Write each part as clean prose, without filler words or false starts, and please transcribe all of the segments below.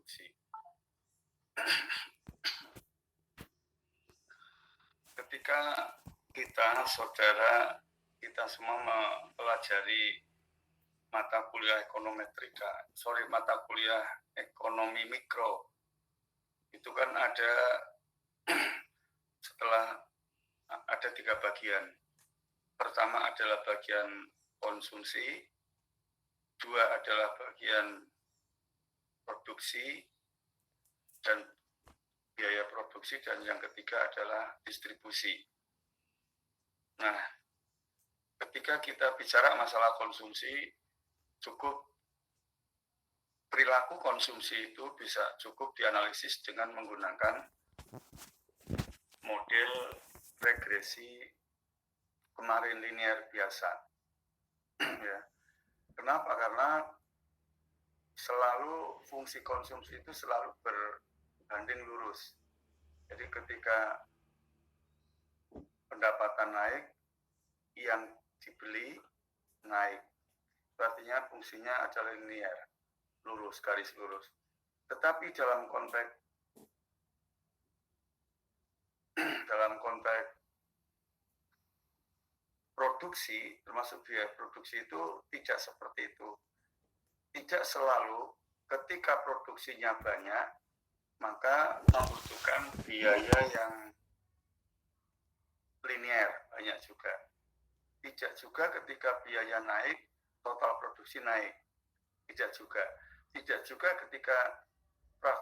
produksi. Ketika kita semua mempelajari mata kuliah ekonomi mikro, itu kan setelah ada 3 bagian. Pertama adalah bagian konsumsi, 2 adalah bagian produksi dan biaya produksi, dan yang ketiga adalah distribusi. Nah, ketika kita bicara masalah konsumsi, perilaku konsumsi itu bisa cukup dianalisis dengan menggunakan model regresi kemarin linear biasa. Ya. Kenapa? Karena selalu fungsi konsumsi itu selalu berbanding lurus. Jadi ketika pendapatan naik, yang dibeli naik. Artinya fungsinya adalah linear, lurus, garis lurus. Tetapi dalam konteks produksi, termasuk biaya produksi, itu tidak seperti itu. Tidak selalu ketika produksinya banyak, maka membutuhkan biaya yang linear, banyak juga. Tidak juga ketika biaya naik, total produksi naik. Tidak juga ketika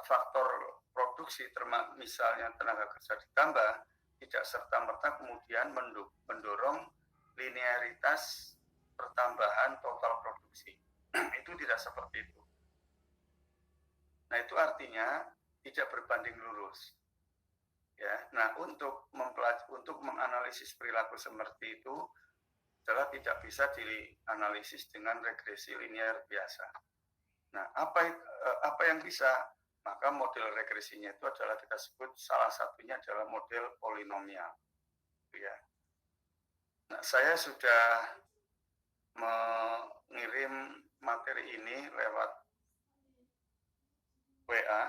faktor produksi, misalnya tenaga kerja ditambah, tidak serta-merta kemudian mendorong linearitas pertambahan total produksi. Itu tidak seperti itu. Nah, itu artinya tidak berbanding lurus. Ya, nah untuk menganalisis perilaku seperti itu adalah tidak bisa dianalisis dengan regresi linear biasa. Nah, apa yang bisa? Maka model regresinya itu adalah kita sebut salah satunya adalah model polinomial. Ya. Nah, saya sudah mengirim materi ini lewat WA,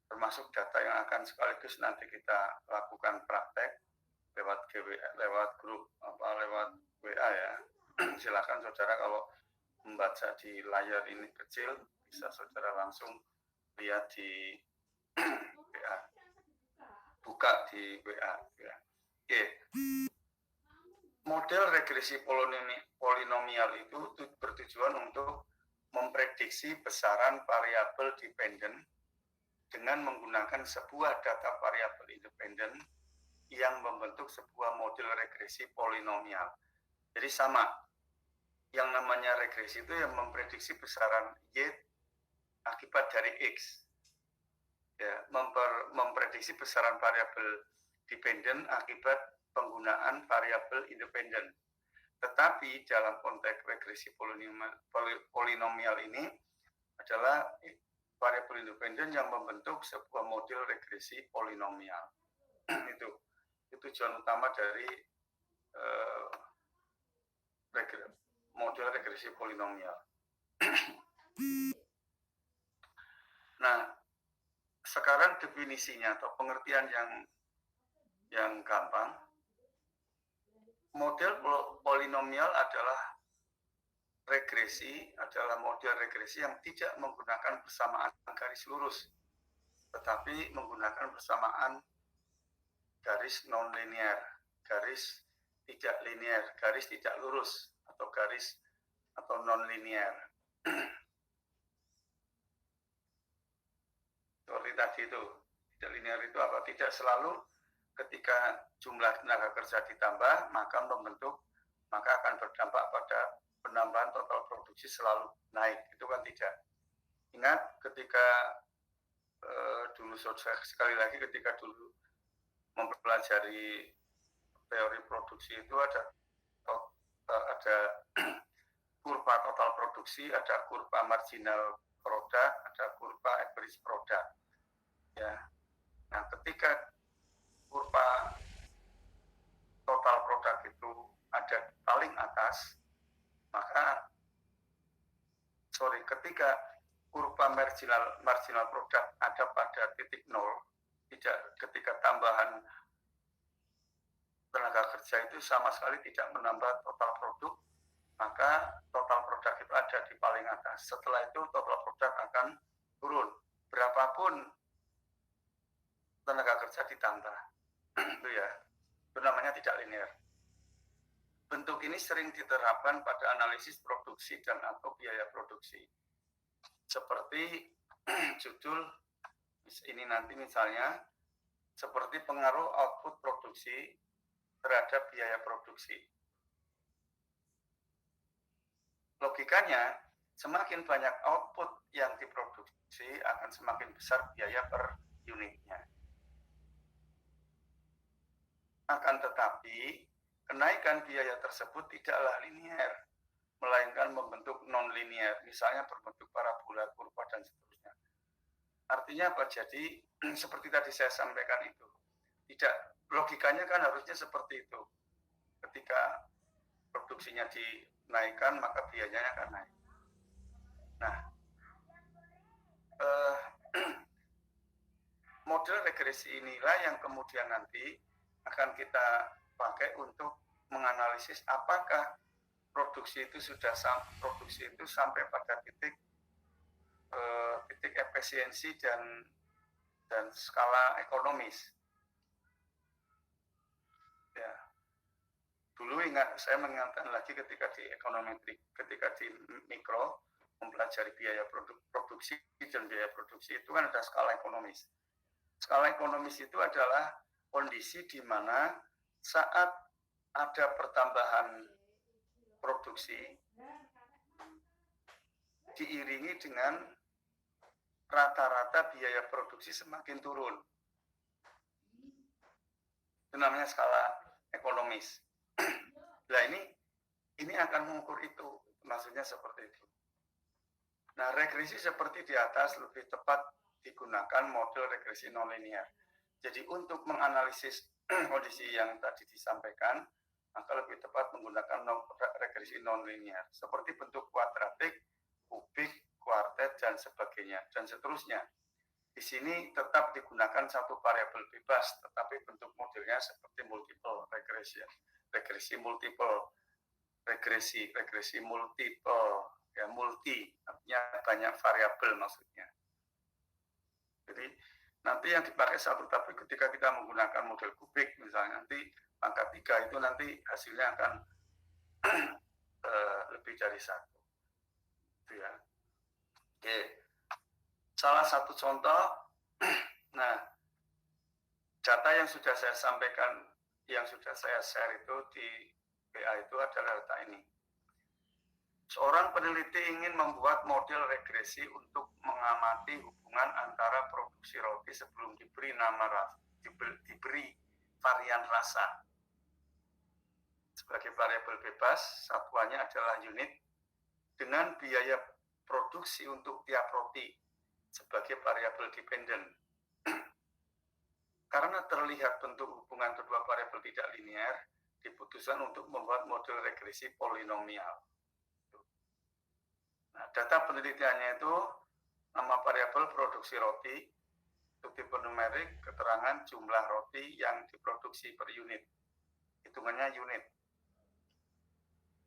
termasuk data yang akan sekaligus nanti kita lakukan praktek lewat grup lewat WA ya. Silakan saudara kalau membaca di layar ini kecil, bisa saudara langsung lihat di WA, buka di WA ya. Oke. Model regresi polinomial itu bertujuan untuk memprediksi besaran variabel dependen dengan menggunakan sebuah data variabel independen yang membentuk sebuah model regresi polinomial. Jadi sama, yang namanya regresi itu yang memprediksi besaran Y akibat dari X. Ya, memprediksi besaran variabel dependen akibat penggunaan variabel independen. Tetapi dalam konteks regresi polinomial ini adalah variabel independen yang membentuk sebuah model regresi polinomial. Itu tujuan utama dari model regresi polinomial. Nah, sekarang definisinya atau pengertian yang gampang. Model polinomial adalah model regresi yang tidak menggunakan persamaan garis lurus, tetapi menggunakan persamaan garis non-linear, garis tidak linear, garis tidak lurus, atau non-linear. Seperti tadi itu, tidak linear itu apa? Tidak selalu ketika jumlah tenaga kerja ditambah, maka akan berdampak pada penambahan total produksi selalu naik. Itu kan tidak. Ingat ketika dulu ketika dulu mempelajari teori produksi itu ada kurva total produksi, ada kurva marginal produk, ada kurva average product. Ya. Nah, ketika kurva total produk itu ada paling atas, ketika kurva marginal produk ada pada titik nol, tidak ketika tambahan tenaga kerja itu sama sekali tidak menambah total produk, maka total produk itu ada di paling atas. Setelah itu total produk akan turun. Berapapun tenaga kerja ditambah. Itu ya. Itu namanya tidak linear. Bentuk ini sering diterapkan pada analisis produksi dan atau biaya produksi. Seperti judul ini nanti misalnya, seperti pengaruh output produksi terhadap biaya produksi. Logikanya, semakin banyak output yang diproduksi akan semakin besar biaya per unitnya. Akan tetapi, kenaikan biaya tersebut tidaklah linear, melainkan membentuk non-linear, misalnya berbentuk parabola, kurva, dan seterusnya. Artinya apa? Jadi, seperti tadi saya sampaikan itu, tidak, logikanya kan harusnya seperti itu. Ketika produksinya dinaikkan, maka biayanya akan naik. Nah, model regresi inilah yang kemudian nanti akan kita pakai untuk menganalisis apakah produksi itu sampai pada titik efisiensi dan skala ekonomis. Ya, dulu saya mengingatkan lagi ketika di ekonometrik, ketika di mikro mempelajari biaya produksi dan biaya produksi itu kan ada skala ekonomis. Skala ekonomis itu adalah kondisi di mana saat ada pertambahan produksi diiringi dengan rata-rata biaya produksi semakin turun. Itu namanya skala ekonomis. Nah ini akan mengukur itu, maksudnya seperti itu. Nah, regresi seperti di atas lebih tepat digunakan model regresi nonlinear. Jadi untuk menganalisis kondisi yang tadi disampaikan, maka lebih tepat menggunakan regresi nonlinear, seperti bentuk kuadratik, kubik, kuartet, dan sebagainya, dan seterusnya. Di sini tetap digunakan satu variabel bebas, tetapi bentuk modelnya seperti multiple regression, regresi multiple, regresi multiple, ya multi, artinya banyak variabel maksudnya. Jadi nanti yang dipakai satu, tapi ketika kita menggunakan model kubik, misalnya nanti angka 3 itu nanti hasilnya akan lebih dari 1. Itu ya. Oke. Salah satu contoh, nah, data yang sudah saya sampaikan, yang sudah saya share itu di PA itu adalah data ini. Seorang peneliti ingin membuat model regresi untuk mengamati hubungan antara produksi roti sebelum diberi varian rasa. Sebagai variabel bebas, satuannya adalah unit, dengan biaya produksi untuk tiap roti sebagai variabel dependen. Karena terlihat bentuk hubungan kedua variabel tidak linear, diputuskan untuk membuat model regresi polinomial. Nah, data penelitiannya itu nama variabel produksi roti, itu tipe numerik, keterangan jumlah roti yang diproduksi per unit. Hitungannya unit.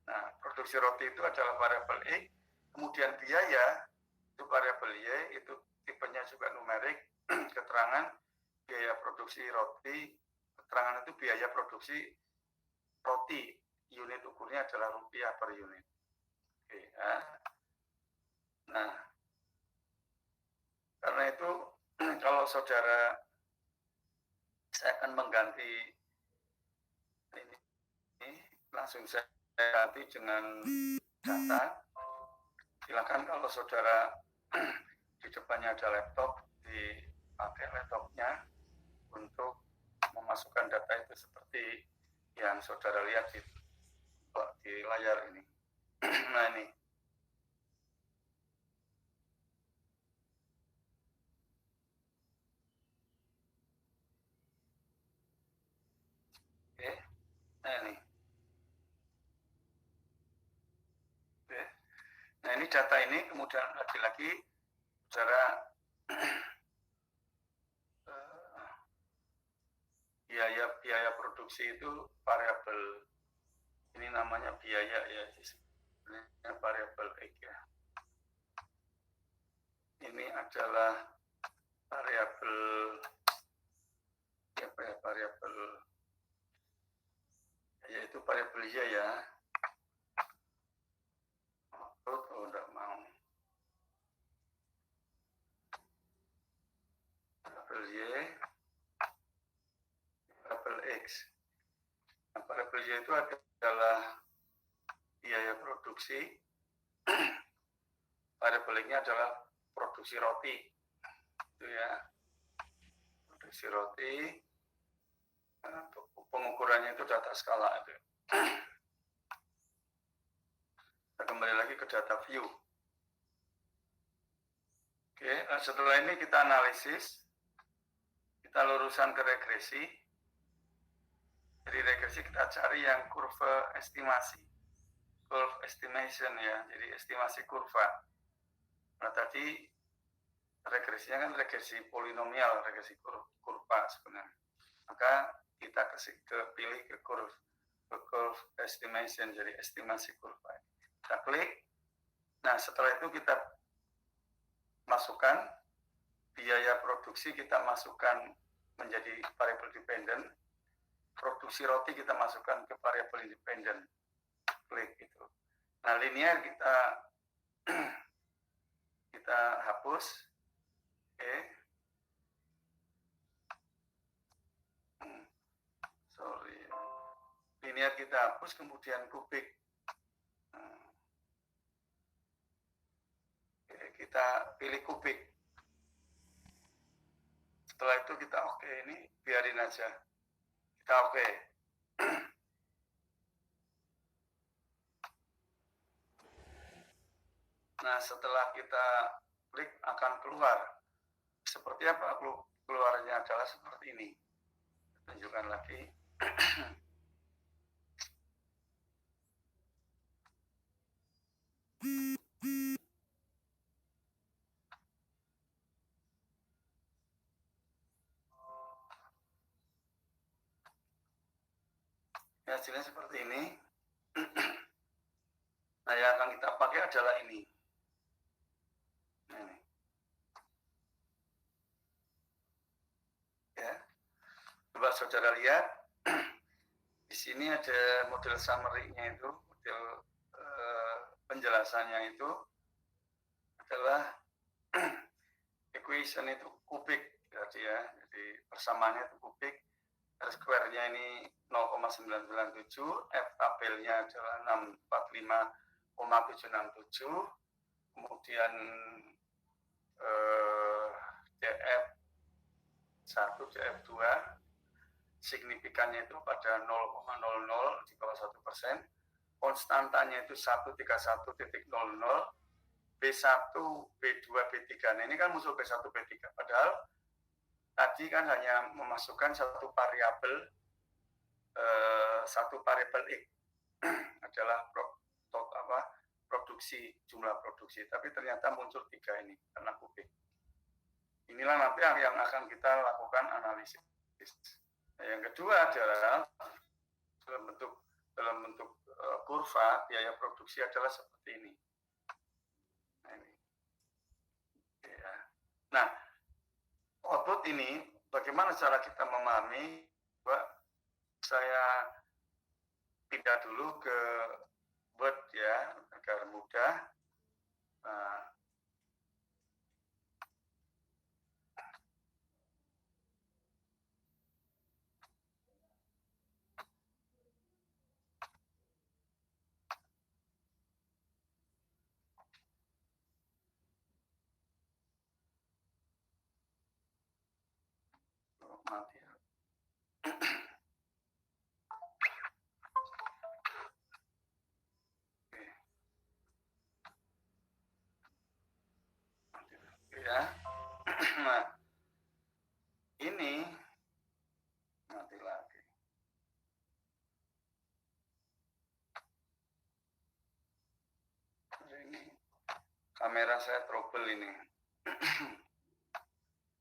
Nah, produksi roti itu adalah variabel X, kemudian biaya itu variabel Y, itu tipenya juga numerik, keterangan biaya produksi roti, keterangan itu biaya produksi roti, unit ukurnya adalah rupiah per unit. Oke, ya. Nah, karena itu kalau saudara, saya akan mengganti ini langsung saya ganti dengan data. Silakan kalau saudara di depannya ada laptop, dipakai laptopnya untuk memasukkan data itu seperti yang saudara lihat di layar ini. Nah ini. Oke, nah ini. Oke. Nah ini data ini kemudian lagi-lagi Saudara, biaya produksi itu variabel. Ini namanya biaya ya, sebenarnya variabel X ya. Ini adalah variabel yaitu variabel Y ya. Oh, enggak mau. Variabel Y, variabel X. Nah, variabel Y itu adalah biaya produksi. Variabel X-nya adalah produksi roti. Itu ya. Produksi roti. Pengukurannya itu data skala itu. Kita kembali lagi ke data view. Oke, setelah ini kita analisis. Kita lurusan ke regresi. Dari regresi kita cari yang kurva estimasi. Curve estimation ya, jadi estimasi kurva. Nah tadi regresinya kan regresi polinomial, regresi kurva sebenarnya. Maka kita pilih ke curve estimation, jadi estimasi kurva. Kita klik. Nah setelah itu kita masukkan biaya produksi, kita masukkan menjadi variable dependent. Produksi roti kita masukkan ke variable independent. Klik itu. Nah linear kita hapus. Oke. Sorry. Linear kita hapus, kemudian kubik. Oke, kita pilih kubik. Setelah itu kita oke, ini biarin aja. Kita oke. Nah, setelah kita klik akan keluar. Seperti apa keluarnya adalah seperti ini. Tunjukkan lagi. Hasilnya seperti ini. Nah, yang akan kita pakai adalah ini. Nah, ini. Ya. Coba saudara lihat. Di sini ada model summary-nya itu, model penjelasannya itu adalah equation itu kubik ya. Jadi persamaannya itu kubik. R square-nya ini 0,997, F tabelnya adalah 645,767, kemudian DF1, DF2, signifikannya itu pada 0,00 di bawah 1%, konstantanya itu 131.00, B1, B2, B3. Nah ini kan muncul B1, B3, padahal tadi kan hanya memasukkan satu variabel X adalah produksi, jumlah produksi, tapi ternyata muncul 3 ini karena kubik. Inilah nanti yang akan kita lakukan analisis. Nah, yang kedua adalah dalam bentuk kurva biaya produksi adalah seperti ini. Nah, ini. Ya. Nah, output ini bagaimana cara kita memahami? Saya pindah dulu ke Word ya agar mudah. Mati. Ya. Nah, ini mati lagi. Ini kamera saya trouble ini.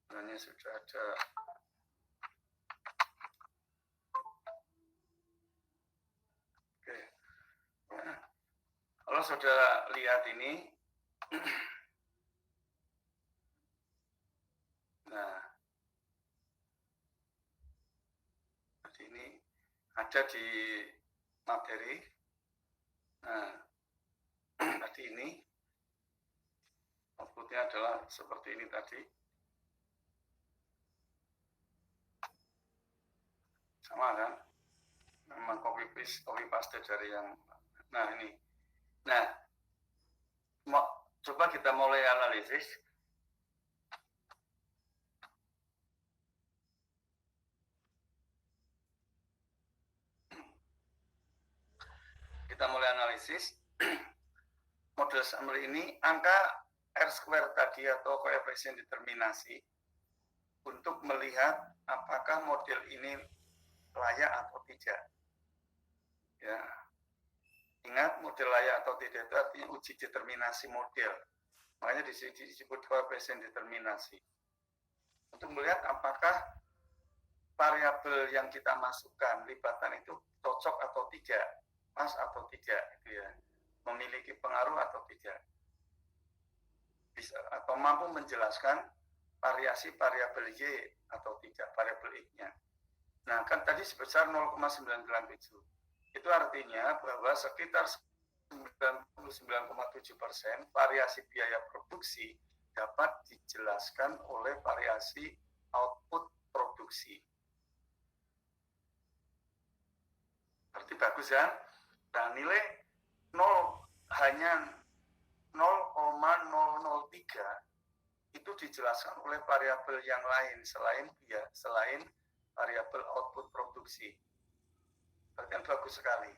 Sebenarnya sudah ada. Oke. Nah, kalau saudara lihat ini, nah, ini ada di materi. Nah, tadi ini outputnya adalah seperti ini tadi. Sama kan? Memang copy paste dari yang. Nah, ini. Nah, coba kita mulai analisis. Kita mulai analisis. Model summary ini, angka R-square tadi atau koefisien determinasi untuk melihat apakah model ini layak atau tidak. Ya. Ingat, model layak atau tidak itu artinya uji determinasi model. Makanya disebut koefisien determinasi. Untuk melihat apakah variabel yang kita masukkan, libatan itu cocok atau tidak, pas atau tidak, gitu ya. Memiliki pengaruh atau tidak. Bisa, atau mampu menjelaskan variasi variabel Y atau tidak, variabel X-nya. Nah, kan tadi sebesar 0,997. Itu artinya bahwa sekitar 99,7% variasi biaya produksi dapat dijelaskan oleh variasi output produksi. Berarti bagus ya. Nah, nilai 0 hanya 0,003 itu dijelaskan oleh variabel yang lain selain variabel output produksi. Berarti kan bagus sekali.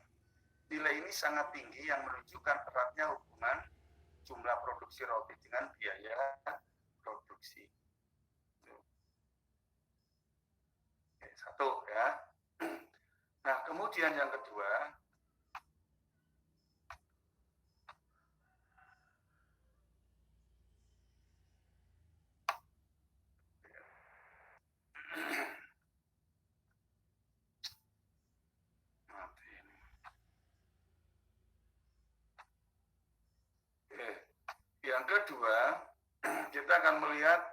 Nilai ini sangat tinggi yang menunjukkan eratnya hubungan jumlah produksi roti dengan biaya produksi. Oke, satu ya. Nah, kemudian yang kedua, yang kedua, kita akan melihat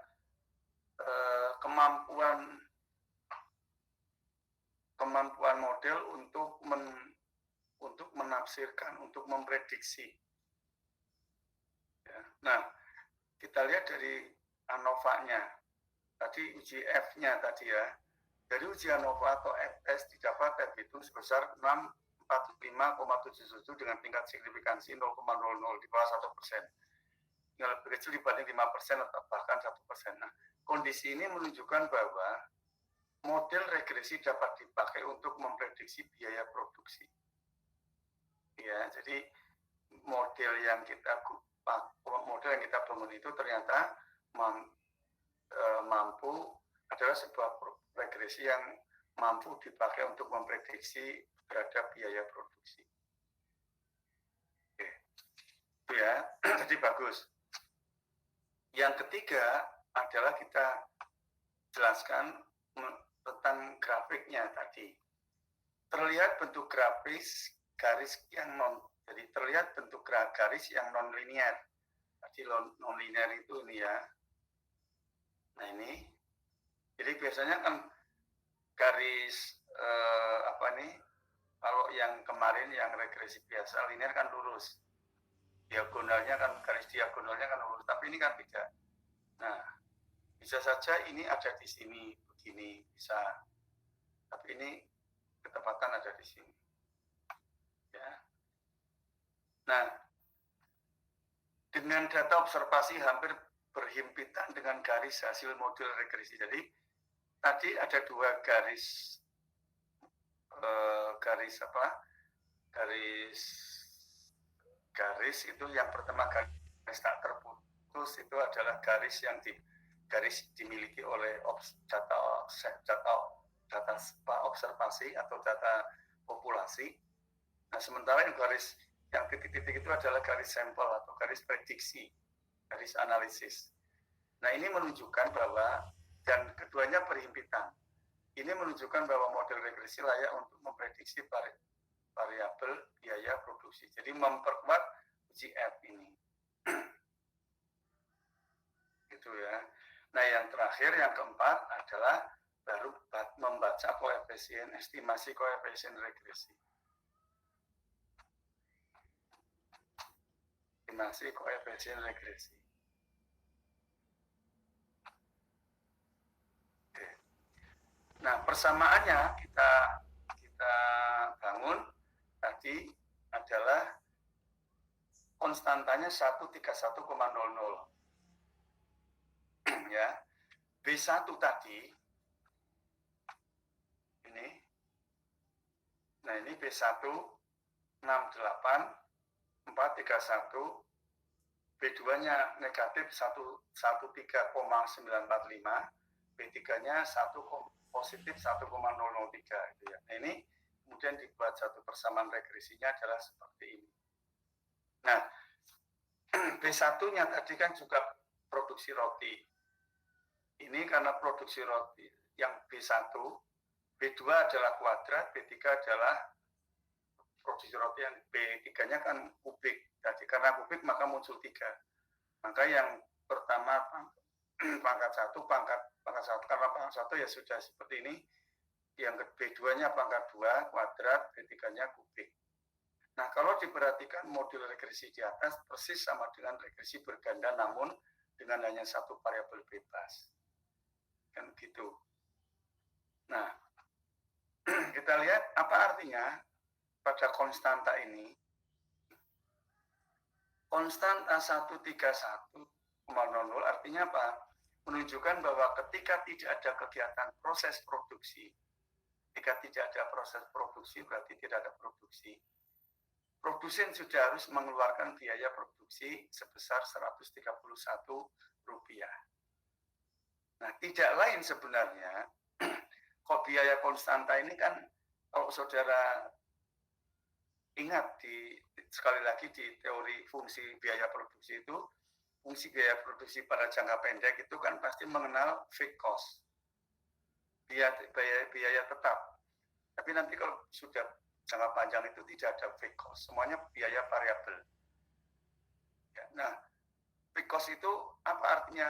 kemampuan model untuk menafsirkan, untuk memprediksi. Ya. Nah, kita lihat dari ANOVA-nya. Tadi uji F-nya tadi ya. Dari uji ANOVA atau FS didapat F-hitung sebesar 645,77 dengan tingkat signifikansi 0,00 di bawah 1%. Yang lebih kecil dibanding 5% atau bahkan 1%. Nah, kondisi ini menunjukkan bahwa model regresi dapat dipakai untuk memprediksi biaya produksi. Ya, jadi model yang kita bangun itu ternyata mampu adalah sebuah regresi yang mampu dipakai untuk memprediksi terhadap biaya produksi. Oke. Itu ya, jadi bagus. Yang ketiga adalah kita jelaskan tentang grafiknya tadi. Terlihat bentuk grafis garis yang jadi terlihat bentuk garis yang non-linear. Tadi non-linear itu ini ya. Nah ini, jadi biasanya kan garis kalau yang kemarin yang regresi biasa linear kan lurus. Diagonalnya kan, garis diagonalnya kan lurus, tapi ini kan tidak. Nah, bisa saja ini ada di sini, begini, bisa. Tapi ini ketepatan ada di sini. Ya. Nah, dengan data observasi hampir berhimpitan dengan garis hasil model regresi. Jadi, tadi ada dua garis itu yang pertama garis tak terputus itu adalah garis yang dimiliki oleh data observasi atau data populasi. Nah, sementara yang garis yang titik-titik itu adalah garis sampel atau garis prediksi, garis analisis. Nah, ini menunjukkan bahwa, dan keduanya berhimpitan. Ini menunjukkan bahwa model regresi layak untuk memprediksi variabel biaya produksi. Jadi memperkuat uji F ini. Gitu ya. Nah, yang terakhir, yang keempat adalah baru membaca koefisien, estimasi koefisien regresi. Estimasi koefisien regresi. Oke. Nah, persamaannya kita bangun tadi adalah konstantanya 131,00. Ya. B1 tadi ini. Nah, ini B1 68 431, B2-nya negatif 13,945, B3-nya positif 1,003 gitu ya. Nah, ini kemudian dibuat satu persamaan regresinya adalah seperti ini. Nah, B1-nya tadi kan juga produksi roti. Ini karena produksi roti yang B1, B2 adalah kuadrat, B3 adalah produksi roti, yang B3-nya kan kubik. Jadi karena kubik maka muncul 3. Maka yang pertama pangkat 1, karena pangkat 1 ya sudah seperti ini. Yang B2-nya pangkat 2 kuadrat, B3-nya kubik. Nah, kalau diperhatikan modul regresi di atas persis sama dengan regresi berganda, namun dengan hanya satu variabel bebas. Kan gitu. Nah, kita lihat apa artinya pada konstanta ini. Konstanta 131,00 artinya apa? Menunjukkan bahwa ketika tidak ada kegiatan proses produksi, ketika tidak ada proses produksi berarti tidak ada produksi. Produsen sudah harus mengeluarkan biaya produksi sebesar Rp131. Nah, tidak lain sebenarnya, kok biaya konstanta ini kan, kalau saudara ingat sekali lagi di teori fungsi biaya produksi itu, fungsi biaya produksi pada jangka pendek itu kan pasti mengenal fixed cost, biaya tetap. Tapi nanti kalau sudah jangka panjang itu tidak ada fixed cost, semuanya biaya variabel. Ya, nah, fixed cost itu apa artinya?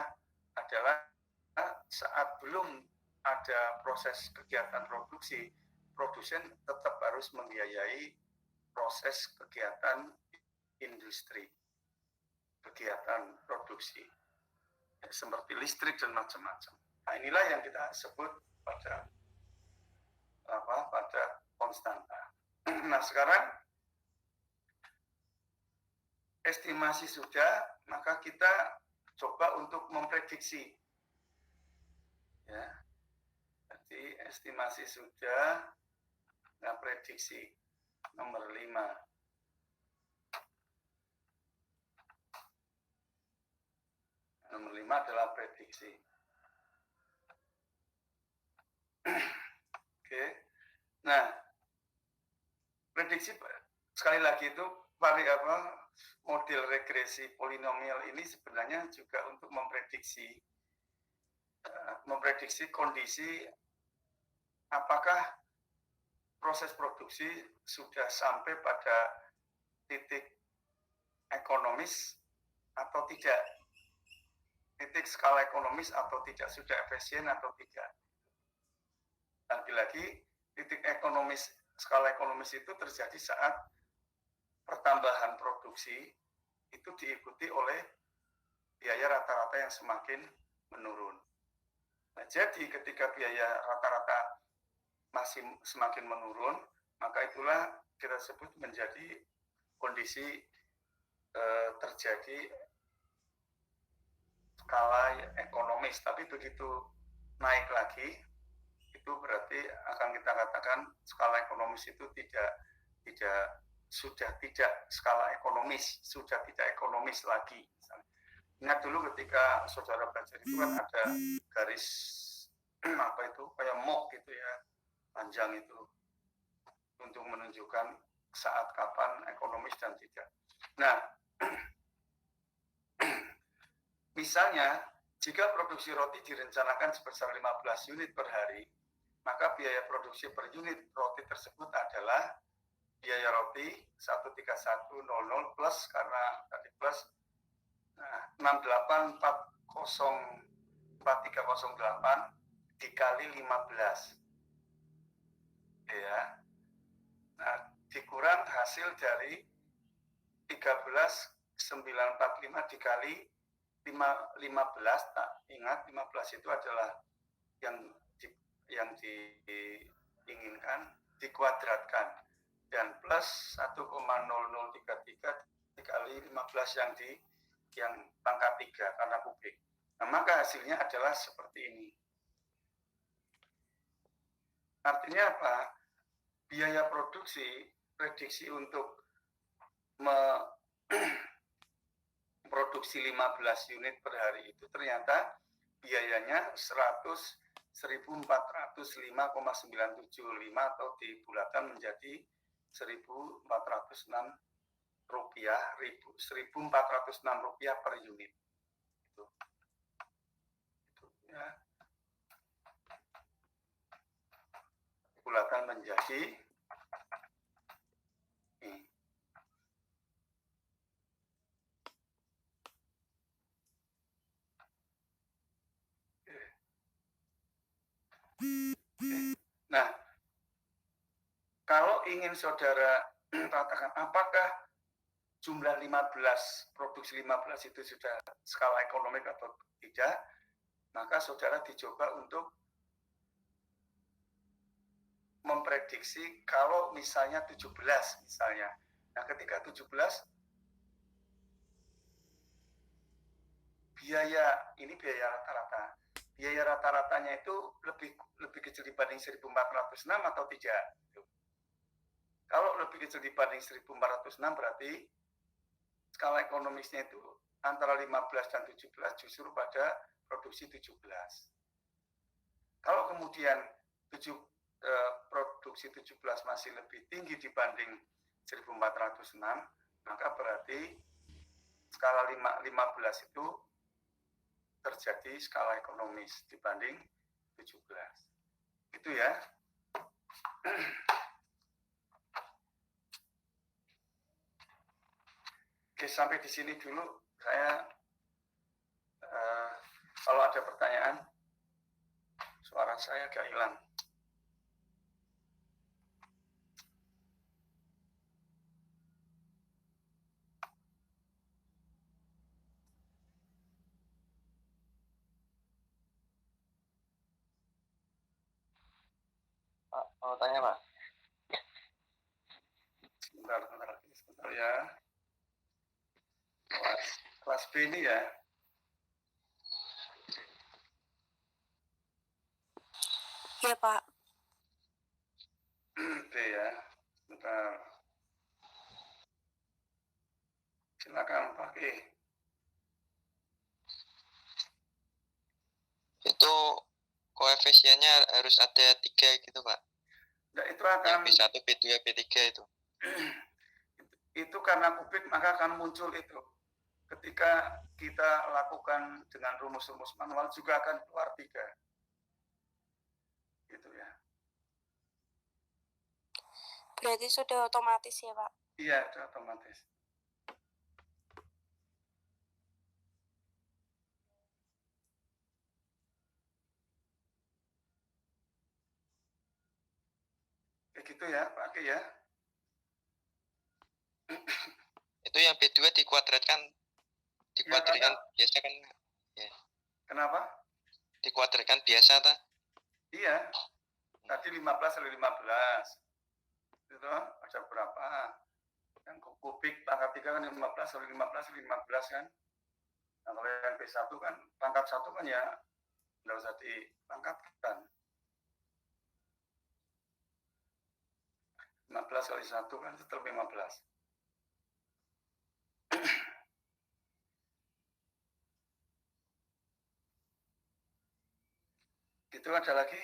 Adalah saat belum ada proses kegiatan produksi, produsen tetap harus membiayai proses kegiatan industri, kegiatan produksi, ya, seperti listrik dan macam-macam. Nah, inilah yang kita sebut pada konstanta. Nah, sekarang estimasi sudah, maka kita coba untuk memprediksi. Ya, jadi estimasi sudah, nah prediksi nomor 5. Nomor 5 adalah prediksi. Oke. Nah, prediksi sekali lagi itu model regresi polinomial ini sebenarnya juga untuk memprediksi kondisi apakah proses produksi sudah sampai pada titik ekonomis atau tidak, titik skala ekonomis atau tidak, sudah efisien atau tidak. Lagi-lagi titik ekonomis, skala ekonomis itu terjadi saat pertambahan produksi itu diikuti oleh biaya rata-rata yang semakin menurun. Nah, jadi ketika biaya rata-rata masih semakin menurun, maka itulah kita sebut menjadi kondisi terjadi skala ekonomis. Tapi begitu naik lagi, itu berarti akan kita katakan skala ekonomis itu sudah tidak skala ekonomis, sudah tidak ekonomis lagi. Ingat dulu ketika saudara belajar itu kan ada garis kayak mok gitu ya, panjang itu, untuk menunjukkan saat kapan ekonomis dan tidak. Nah, misalnya Jika produksi roti direncanakan sebesar 15 unit per hari, maka biaya produksi per unit roti tersebut adalah biaya roti 13100 plus, karena tadi plus, 684308 dikali 15. Ya. Nah, dikurang hasil dari 13.945 dikali 15. Tak ingat 15 itu adalah yang diinginkan, dikuadratkan, dan plus 1,0033 dikali 15 yang pangkat 3 karena kubik. Nah, maka hasilnya adalah seperti ini. Artinya apa? Biaya produksi, prediksi untuk produksi 15 unit per hari itu ternyata biayanya 100.405,975 atau dibulatkan menjadi 1.406 rupiah per unit. Itu ya. Bulatkan menjadi ini. Nah, kalau ingin saudara katakan apakah jumlah 15, produksi 15 itu sudah skala ekonomi atau tidak, maka saudara dicoba untuk memprediksi kalau misalnya 17 misalnya. Nah, ketika 17 ini biaya rata-rata. Biaya rata-ratanya itu lebih kecil dibanding 1.406 atau tidak? Kalau lebih kecil dibanding 1.406 berarti skala ekonomisnya itu antara 15 dan 17 justru pada produksi 17. Kalau kemudian produksi 17 masih lebih tinggi dibanding 1.406, maka berarti skala 15 itu terjadi skala ekonomis dibanding 17. Itu ya. Oke, sampai di sini dulu. Saya kalau ada pertanyaan, suara saya agak hilang. Mau tanya, Pak? Sebentar ya. Kelas B ini ya. Ya, Pak. B ya. Sebentar. Silakan Pak E. Itu koefisiennya harus ada 3 gitu, Pak. Nah, itu akan yang B1, B2, B3 itu. Itu karena kubik maka akan muncul itu. Ketika kita lakukan dengan rumus-rumus manual juga akan keluar 3. Gitu ya. Berarti sudah otomatis ya, Pak? Iya, sudah otomatis. Gitu ya, Pak ya. Itu yang B2 dikuadratkan ya, biasa kan ya. Kenapa? Dikuadratkan biasa ta? Iya. Tadi 15 kali 15. Itu ada berapa? Yang kubik pangkat 3 kan 15 kali 15 kali 15 kan. Nah, kalau yang B1 kan pangkat 1 kan ya enggak usah dipangkatkan. 15 kali 1 kan tetap 15. Itu ada lagi?